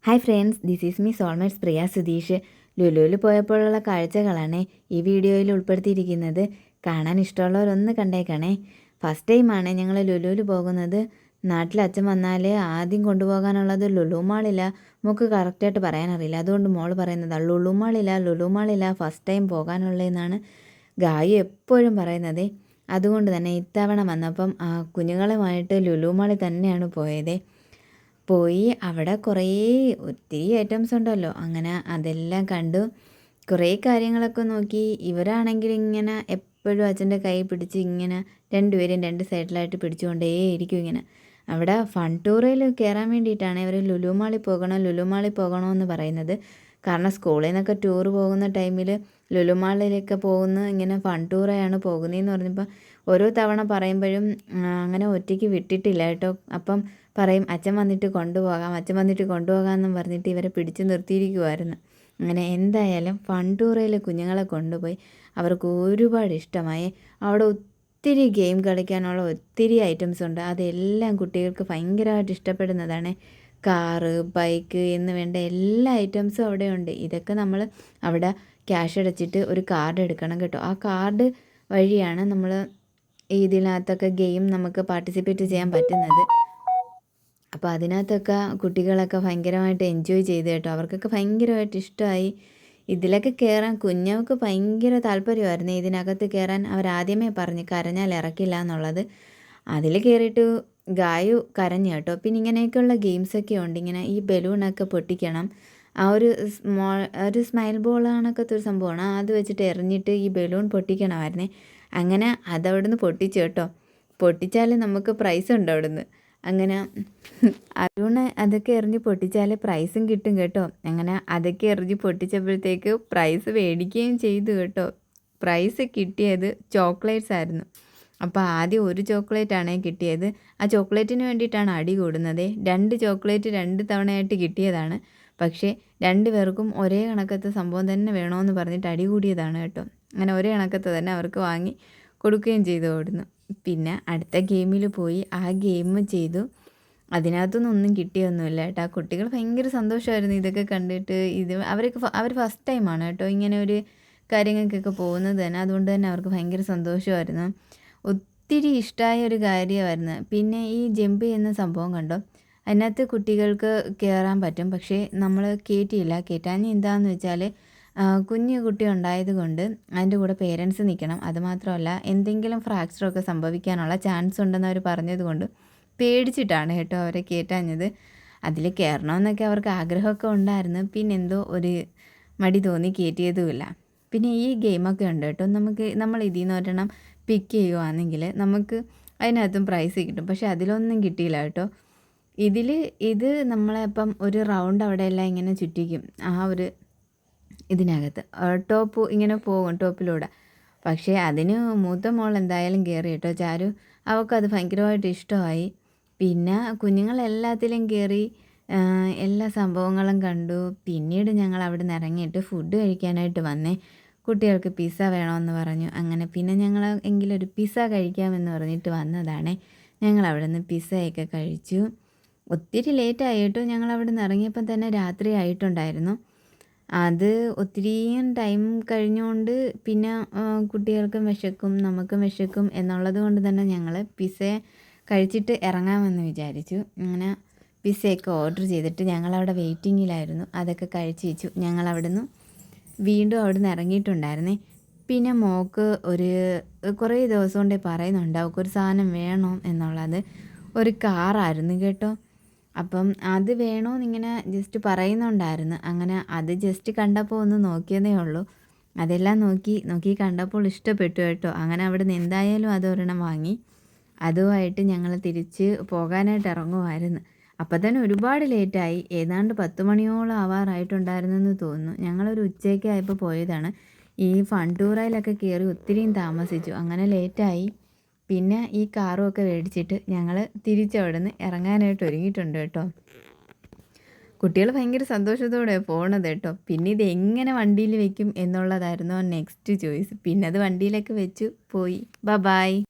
Hi friends, this is me soulmates Priya Sudheesh. ലുലുവിൽ പോയപ്പോഴുള്ള കാഴ്ചകളാണ് ഈ വീഡിയോയിൽ ഉൾപ്പെടുത്തിയിരിക്കുന്നത്. കാണാൻ ഇഷ്ടമുള്ളവരൊന്ന് കണ്ടേക്കണേ. ഫസ്റ്റ് ടൈമാണ് ഞങ്ങൾ ലുലുവിൽ പോകുന്നത്. നാട്ടിൽ അച്ഛൻ വന്നാൽ ആദ്യം കൊണ്ടുപോകാനുള്ളത് ലുലു മാളില്ല. നമുക്ക് കറക്റ്റായിട്ട് പറയാനറിയില്ല, അതുകൊണ്ട് മോൾ പറയുന്നതാണ് ലുലു മാളില്ല ഫസ്റ്റ് ടൈം പോകാനുള്ളതെന്നാണ് ഗായു എപ്പോഴും പറയുന്നത്. അതുകൊണ്ട് തന്നെ ഇത്തവണ വന്നപ്പം കുഞ്ഞുങ്ങളുമായിട്ട് ലുലു മാളിൽ തന്നെയാണ് പോയി അവിടെ ഒത്തിരി ഐറ്റംസ് ഉണ്ടല്ലോ. അങ്ങനെ അതെല്ലാം കണ്ടു, കുറേ കാര്യങ്ങളൊക്കെ നോക്കി. ഇവരാണെങ്കിൽ ഇങ്ങനെ എപ്പോഴും അച്ഛൻ്റെ കൈ പിടിച്ച് ഇങ്ങനെ രണ്ടുപേരും രണ്ട് സൈഡിലായിട്ട് പിടിച്ചുകൊണ്ടേയിരിക്കും. ഇങ്ങനെ അവിടെ ഫൺ ടൂറിൽ കയറാൻ വേണ്ടിയിട്ടാണ് ഇവർ ലുലു മാളിൽ പോകണമെന്ന് പറയുന്നത്. കാരണം സ്കൂളിൽ നിന്നൊക്കെ ടൂർ പോകുന്ന ടൈമിൽ ലുലു മാളിലൊക്കെ പോകുന്ന ഇങ്ങനെ ഫൺ ടൂറായാണ് പോകുന്നതെന്ന് പറഞ്ഞപ്പോൾ ഓരോ തവണ പറയുമ്പോഴും അങ്ങനെ ഒറ്റയ്ക്ക് വിട്ടിട്ടില്ല കേട്ടോ. അപ്പം പറയും അച്ഛൻ വന്നിട്ട് കൊണ്ടുപോകാമെന്നും പറഞ്ഞിട്ട് ഇവരെ പിടിച്ചു നിർത്തിയിരിക്കുമായിരുന്നു. അങ്ങനെ എന്തായാലും ഫൺ ടൂറിൽ കുഞ്ഞുങ്ങളെ കൊണ്ടുപോയി അവർക്ക് ഒരുപാട് ഇഷ്ടമായി. അവിടെ ഒത്തിരി ഗെയിം കളിക്കാനുള്ള ഒത്തിരി ഐറ്റംസ് ഉണ്ട്. അതെല്ലാം കുട്ടികൾക്ക് ഭയങ്കരമായിട്ട് ഇഷ്ടപ്പെടുന്നതാണ്. കാറ്, ബൈക്ക് എന്ന് വേണ്ട എല്ലാ ഐറ്റംസും അവിടെ ഉണ്ട്. ഇതൊക്കെ നമ്മൾ അവിടെ ക്യാഷ് അടച്ചിട്ട് ഒരു കാർഡ് എടുക്കണം കേട്ടോ. ആ കാർഡ് വഴിയാണ് നമ്മൾ ഇതിനകത്തൊക്കെ ഗെയിം നമുക്ക് പാർട്ടിസിപ്പേറ്റ് ചെയ്യാൻ പറ്റുന്നത്. അപ്പോൾ അതിനകത്തൊക്കെ കുട്ടികളൊക്കെ ഭയങ്കരമായിട്ട് എൻജോയ് ചെയ്തു കേട്ടോ. അവർക്കൊക്കെ ഭയങ്കരമായിട്ട് ഇഷ്ടമായി. ഇതിലൊക്കെ കയറാൻ കുഞ്ഞവൾക്ക് ഭയങ്കര താല്പര്യമായിരുന്നു. ഇതിനകത്ത് കയറാൻ അവരാദ്യമേ പറഞ്ഞ് കരഞ്ഞാൽ ഇറക്കില്ല എന്നുള്ളത്. അതിൽ കയറിയിട്ട് ഗായു കരഞ്ഞു കേട്ടോ. പിന്നെ ഇങ്ങനെയൊക്കെയുള്ള ഗെയിംസൊക്കെ ഉണ്ട്. ഇങ്ങനെ ഈ ബലൂണൊക്കെ പൊട്ടിക്കണം. ആ ഒരു സ്മൈൽ ബോളാണൊക്കത്തെ ഒരു സംഭവമാണ്. അത് വെച്ചിട്ട് എറിഞ്ഞിട്ട് ഈ ബലൂൺ പൊട്ടിക്കണമായിരുന്നേ. അങ്ങനെ അതവിടുന്ന് പൊട്ടിച്ചു കേട്ടോ. പൊട്ടിച്ചാൽ നമുക്ക് പ്രൈസ് ഉണ്ട് അവിടുന്ന്. അങ്ങനെ അരുണ് അതൊക്കെ എറിഞ്ഞ് പൊട്ടിച്ചാൽ പ്രൈസും കിട്ടും കേട്ടോ. അങ്ങനെ അതൊക്കെ എറിഞ്ഞ് പൊട്ടിച്ചപ്പോഴത്തേക്ക് പ്രൈസ് മേടിക്കുകയും ചെയ്തു കേട്ടോ. പ്രൈസ് കിട്ടിയത് ചോക്ലേറ്റ്സ് ആയിരുന്നു. അപ്പോൾ ആദ്യം ഒരു ചോക്ലേറ്റാണ് കിട്ടിയത്. ആ ചോക്ലേറ്റിന് വേണ്ടിയിട്ടാണ് അടി കൂടുന്നത്. 2 ചോക്ലേറ്റ് 2 തവണയായിട്ട് കിട്ടിയതാണ്. പക്ഷേ 2 പേർക്കും ഒരേ കണക്കത്തെ സംഭവം തന്നെ വേണമെന്ന് പറഞ്ഞിട്ട് അടി കൂടിയതാണ് കേട്ടോ. അങ്ങനെ ഒരേ കണക്കത്തെ തന്നെ അവർക്ക് വാങ്ങി കൊടുക്കുകയും ചെയ്തു ഓടുന്നു. പിന്നെ അടുത്ത ഗെയിമിൽ പോയി ആ ഗെയിം ചെയ്തു. അതിനകത്തൊന്നും ഒന്നും കിട്ടിയൊന്നുമില്ല കേട്ടോ. ആ കുട്ടികൾ ഭയങ്കര സന്തോഷമായിരുന്നു ഇതൊക്കെ കണ്ടിട്ട്. അവർ ഫസ്റ്റ് ടൈമാണ് കേട്ടോ ഇങ്ങനെ ഒരു കാര്യങ്ങൾക്കൊക്കെ പോകുന്നത് തന്നെ. അതുകൊണ്ട് തന്നെ അവർക്ക് ഭയങ്കര സന്തോഷമായിരുന്നു. ഒത്തിരി ഇഷ്ടമായ ഒരു കാര്യമായിരുന്നു. പിന്നെ ഈ ജമ്പ് ചെയ്യുന്ന സംഭവം കണ്ടോ. അതിനകത്ത് കുട്ടികൾക്ക് കയറാൻ പറ്റും, പക്ഷേ നമ്മൾ കയറ്റാൻ എന്താണെന്ന് വെച്ചാൽ കുഞ്ഞു കുട്ടി ഉണ്ടായതുകൊണ്ട് അതിൻ്റെ കൂടെ പേരൻസ് നിൽക്കണം. അതുമാത്രമല്ല എന്തെങ്കിലും ഫ്രാക്ചറൊക്കെ സംഭവിക്കാനുള്ള ചാൻസ് ഉണ്ടെന്ന് അവർ പറഞ്ഞതുകൊണ്ട് പേടിച്ചിട്ടാണ് കേട്ടോ അവരെ കയറ്റാഞ്ഞത്. അതിൽ കയറണമെന്നൊക്കെ അവർക്ക് ആഗ്രഹമൊക്കെ ഉണ്ടായിരുന്നു. പിന്നെന്തോ ഒരു മടി തോന്നി കയറ്റിയതുമില്ല. പിന്നെ ഈ ഗെയിമൊക്കെ ഉണ്ട് കേട്ടോ. നമ്മൾ ഇതിൽ നിന്ന് ഒരെണ്ണം പിക്ക് ചെയ്യുകയാണെങ്കിൽ നമുക്ക് അതിനകത്തും പ്രൈസ് കിട്ടും. പക്ഷേ അതിലൊന്നും കിട്ടിയില്ല കേട്ടോ. ഇത് നമ്മളെ ഇപ്പം ഒരു റൗണ്ട് അവിടെയെല്ലാം ഇങ്ങനെ ചുറ്റിക്കും. ആ ഒരു ഇതിനകത്ത് ടോപ്പ് ഇങ്ങനെ പോകും ടോപ്പിലൂടെ. പക്ഷേ അതിന് മൂത്ത മോൾ എന്തായാലും കയറി കേട്ടോ. ചാരു അവൾക്കത് ഭയങ്കരമായിട്ട് ഇഷ്ടമായി. പിന്നെ കുഞ്ഞുങ്ങളെല്ലാത്തിലും കയറി എല്ലാ സംഭവങ്ങളും കണ്ടു. പിന്നീട് ഞങ്ങൾ അവിടെ നിന്ന് ഇറങ്ങിയിട്ട് ഫുഡ് കഴിക്കാനായിട്ട് വന്നേ. കുട്ടികൾക്ക് പിസ്സ വേണമെന്ന് പറഞ്ഞു. അങ്ങനെ പിന്നെ ഞങ്ങൾ എങ്കിലും ഒരു പിസ്സ കഴിക്കാമെന്ന് പറഞ്ഞിട്ട് വന്നതാണ്. ഞങ്ങൾ അവിടെ നിന്ന് പിസ്സയൊക്കെ കഴിച്ചു. ഒത്തിരി ലേറ്റായിട്ട് ഞങ്ങൾ അവിടെ നിന്ന് ഇറങ്ങിയപ്പം തന്നെ രാത്രി ആയിട്ടുണ്ടായിരുന്നു. അത് ഒത്തിരിയും ടൈം കഴിഞ്ഞുകൊണ്ട് പിന്നെ കുട്ടികൾക്കും വിശക്കും നമുക്കും വിശക്കും എന്നുള്ളത് കൊണ്ട് തന്നെ ഞങ്ങൾ പിസ്സ കഴിച്ചിട്ട് ഇറങ്ങാമെന്ന് വിചാരിച്ചു. അങ്ങനെ പിസ്സയൊക്കെ ഓർഡർ ചെയ്തിട്ട് ഞങ്ങളവിടെ വെയിറ്റിങ്ങിലായിരുന്നു. അതൊക്കെ കഴിച്ച് വെച്ചു. ഞങ്ങളവിടുന്ന് വീണ്ടും അവിടെ നിന്ന് ഇറങ്ങിയിട്ടുണ്ടായിരുന്നേ. പിന്നെ മോൾക്ക് കുറേ ദിവസം കൊണ്ടേ പറയുന്നുണ്ട് അവൾക്കൊരു സാധനം വേണം എന്നുള്ളത്. ഒരു കാറായിരുന്നു കേട്ടോ. അപ്പം അത് വേണമെന്നിങ്ങനെ ജസ്റ്റ് പറയുന്നുണ്ടായിരുന്നു. അങ്ങനെ അത് ജസ്റ്റ് കണ്ടപ്പോൾ ഒന്ന് നോക്കിയതേ ഉള്ളൂ. അതെല്ലാം നോക്കി കണ്ടപ്പോൾ ഇഷ്ടപ്പെട്ടു കേട്ടോ. അങ്ങനെ അവിടെ നിന്ന് എന്തായാലും അതൊരെണ്ണം വാങ്ങി. അതുമായിട്ട് ഞങ്ങൾ തിരിച്ച് പോകാനായിട്ട് ഇറങ്ങുമായിരുന്നു. അപ്പം തന്നെ ഒരുപാട് ലേറ്റായി. ഏതാണ്ട് 10 മണിയോളം ആവാറായിട്ടുണ്ടായിരുന്നെന്ന് തോന്നുന്നു. ഞങ്ങളൊരു ഉച്ചയ്ക്കായപ്പോൾ പോയതാണ്. ഈ ഫൺ ടൂറയിലൊക്കെ കയറി ഒത്തിരിയും താമസിച്ചു. അങ്ങനെ ലേറ്റായി. പിന്നെ ഈ കാറും ഒക്കെ മേടിച്ചിട്ട് ഞങ്ങൾ തിരിച്ചവിടെ നിന്ന് ഇറങ്ങാനായിട്ട് ഒരുങ്ങിയിട്ടുണ്ട് കേട്ടോ. കുട്ടികൾ ഭയങ്കര സന്തോഷത്തോടെ പോണത് കേട്ടോ. പിന്നെ ഇത് എങ്ങനെ വണ്ടിയിൽ വെക്കും എന്നുള്ളതായിരുന്നു നെക്സ്റ്റ് ചോയ്സ്. പിന്നെ അത് വണ്ടിയിലൊക്കെ വെച്ചു പോയി. ബൈ.